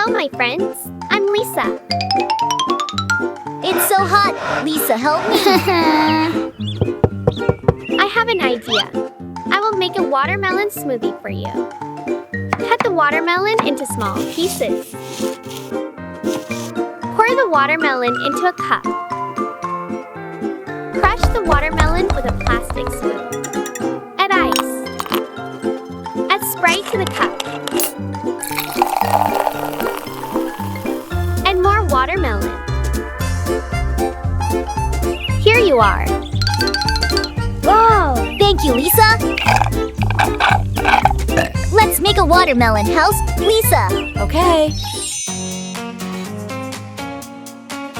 Hello, my friends. I'm Lisa. It's so hot. Lisa, help me. I have an idea. I will make a watermelon smoothie for you. Cut the watermelon into small pieces. Pour the watermelon into a cup. Crush the watermelon with a plastic spoon. Add ice. Add Sprite to the cup. And more watermelon. Here you are. Wow! Thank you, Lisa. Let's make a watermelon house, Lisa. Okay.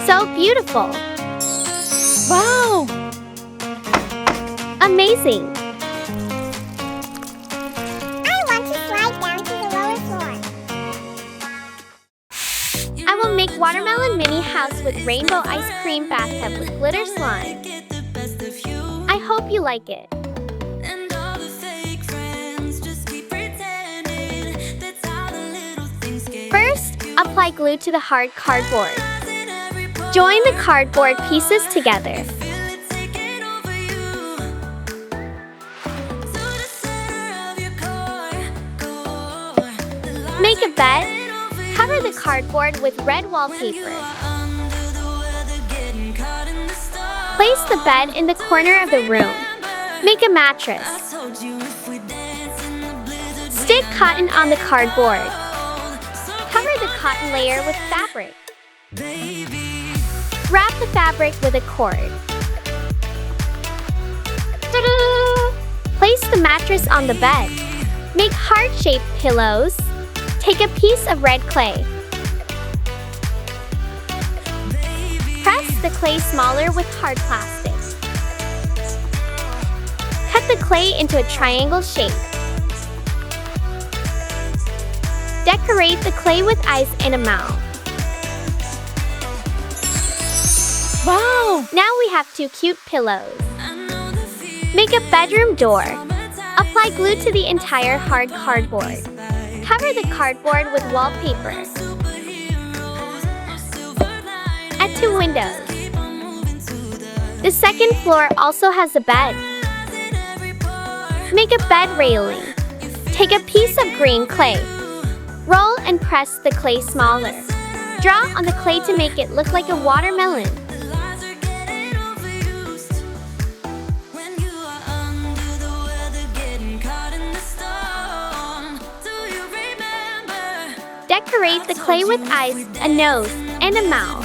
So beautiful. Wow! Amazing. I want to slide down to the lower floor. I will make watermelon mini house with rainbow ice cream bathtub with glitter slime. I hope you like it. First, apply glue to the hard cardboard. Join the cardboard pieces together. Make a bed. Cover the cardboard with red wallpaper. Place the bed in the corner of the room. Make a mattress. Stick cotton on the cardboard. Cover the cotton layer with fabric. Wrap the fabric with a cord. Ta-da! Place the mattress on the bed. Make heart-shaped pillows. Take a piece of red clay. Press the clay smaller with hard plastic. Cut the clay into a triangle shape. Decorate the clay with ice and a mouth. Wow! Now we have two cute pillows. Make a bedroom door. Apply glue to the entire hard cardboard. Cover the cardboard with wallpaper. Add two windows. The second floor also has a bed. Make a bed railing. Take a piece of green clay. Roll and press the clay smaller. Draw on the clay to make it look like a watermelon. Decorate the clay with eyes, a nose, and a mouth.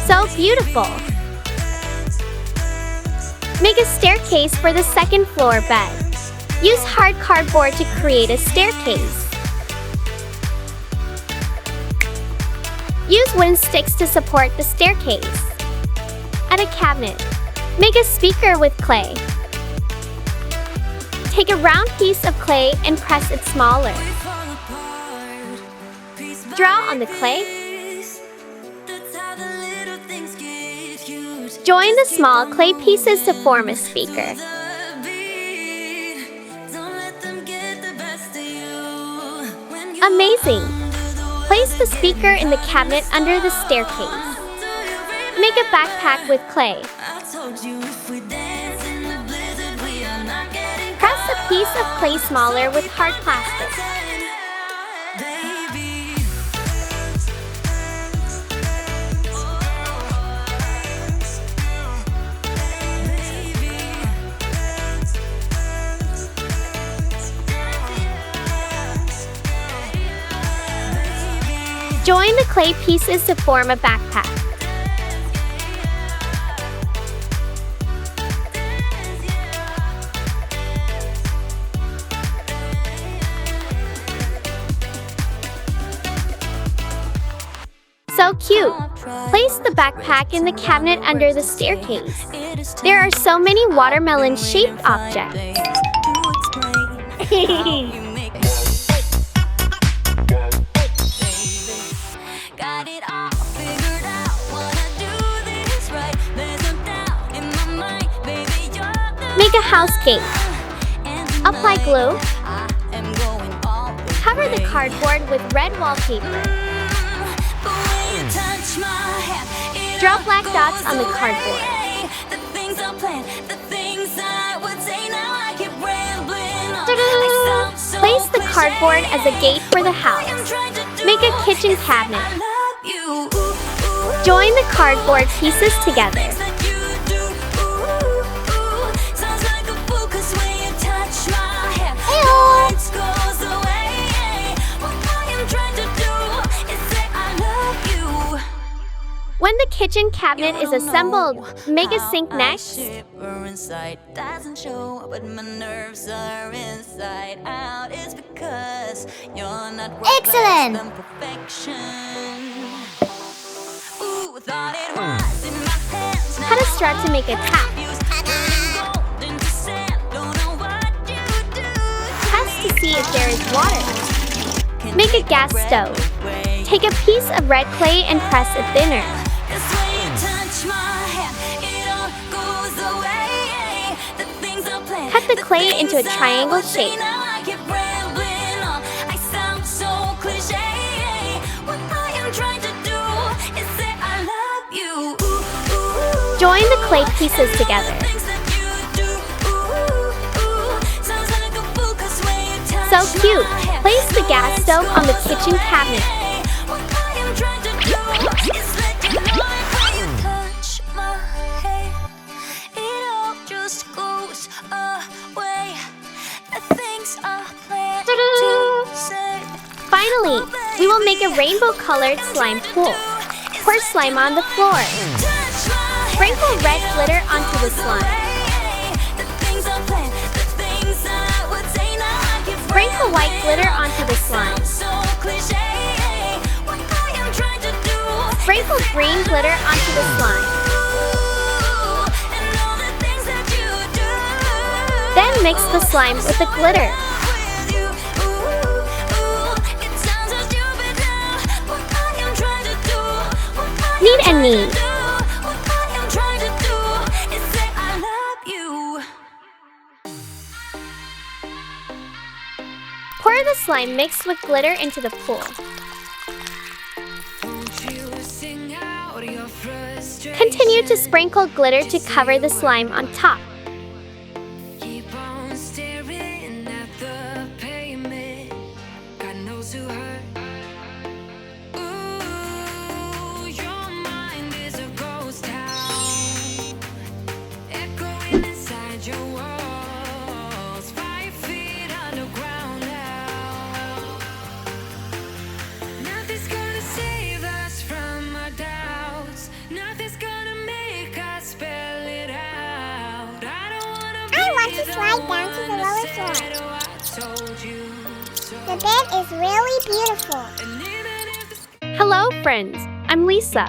So beautiful! Make a staircase for the second floor bed. Use hard cardboard to create a staircase. Use wooden sticks to support the staircase. Add a cabinet. Make a speaker with clay. Take a round piece of clay and press it smaller. Draw on the clay. Join the small clay pieces to form a speaker. Amazing! Place the speaker in the cabinet under the staircase. Make a backpack with clay. Press a piece of clay smaller with hard plastic. Join the clay pieces to form a backpack. So cute! Place the backpack in the cabinet under the staircase. There are so many watermelon-shaped objects. house gate. Apply glue. Cover the cardboard with red wallpaper. Draw black dots on the cardboard. Ta-da! Place the cardboard as a gate for the house. Make a kitchen cabinet. Join the cardboard pieces together. When the kitchen cabinet is assembled, make a sink next. Excellent! Cut a straw to make a tap. Test to see if there is water. Make a gas stove. Take a piece of red clay and press it thinner. Cut the clay into a triangle shape. Join the clay pieces together. So cute! Place the gas stove on the kitchen cabinet. Finally, we will make a rainbow-colored slime pool. Pour slime on the floor. Sprinkle red glitter onto the slime. Sprinkle white glitter onto the slime. Sprinkle green glitter onto the slime. Then mix the slime with the glitter. Knead and knead. Pour the slime mixed with glitter into the pool. Continue to sprinkle glitter to cover the slime on top. Slide down to the lower floor. The bed is really beautiful. Hello, friends. I'm Lisa.